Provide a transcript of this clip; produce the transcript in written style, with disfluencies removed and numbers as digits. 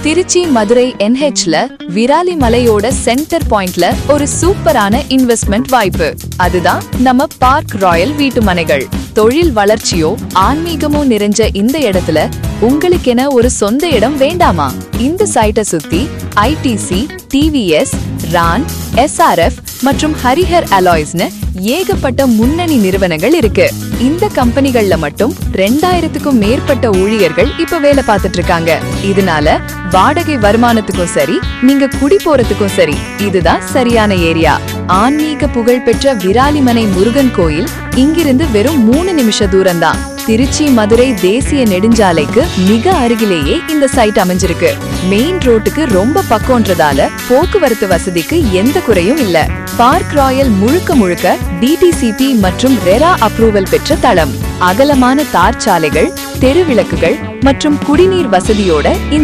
திருச்சி மதுரை NHல விராலி மலையோட சென்டர் பாயிண்ட்ல ஒரு சூப்பரான இன்வெஸ்ட்மெண்ட் வாய்ப்பு. அதுதான் நம்ம பார்க் ராயல் வீட்டுமனைகள். தொழில் வளர்ச்சியோ ஆன்மீகமோ நிறைஞ்ச இந்த இடத்துல உங்களுக்கென ஒரு சொந்த இடம் வேண்டாமா? இந்த சைட்டை சுத்தி ITC, TVS, ரான், SRF மற்றும் ஹரிஹர் அலாய்ஸ்னு ஏகப்பட்ட முன்னணி நிறுவனங்கள் இருக்கு. இந்த கம்பெனிகள்ல மட்டும் 2000க்கும் மேற்பட்ட ஊழியர்கள் இப்ப வேலை பார்த்துட்டு இருக்காங்க. இதனால வாடகை வருமானத்துக்கும் சரி, நீங்க குடி போறதுக்கும் சரி, இதுதான் சரியான ஏரியா. ஆன்மீக புகழ்பெற்ற விராலிமனை முருகன் கோயில் இங்கிருந்து வெறும் 3 நிமிஷ தூரம்தான். திருச்சி மதுரை தேசிய நெடுஞ்சாலைக்கு மிக அருகிலேயே இந்த சைட் அமைஞ்சிருக்கு. மெயின் ரோட்டுக்கு ரொம்ப பக்கம்ன்றதால போக்குவரத்து வசதிக்கு எந்த குறையும் இல்ல. பார்க் ராயல் முழுக்க முழுக்க DTCP மற்றும் ரெரா அப்ரூவல் பெற்ற தளம். அகலமான தார் சாலைகள், தெருவிளக்குகள் மற்றும் குடிநீர் வசதியோட இந்த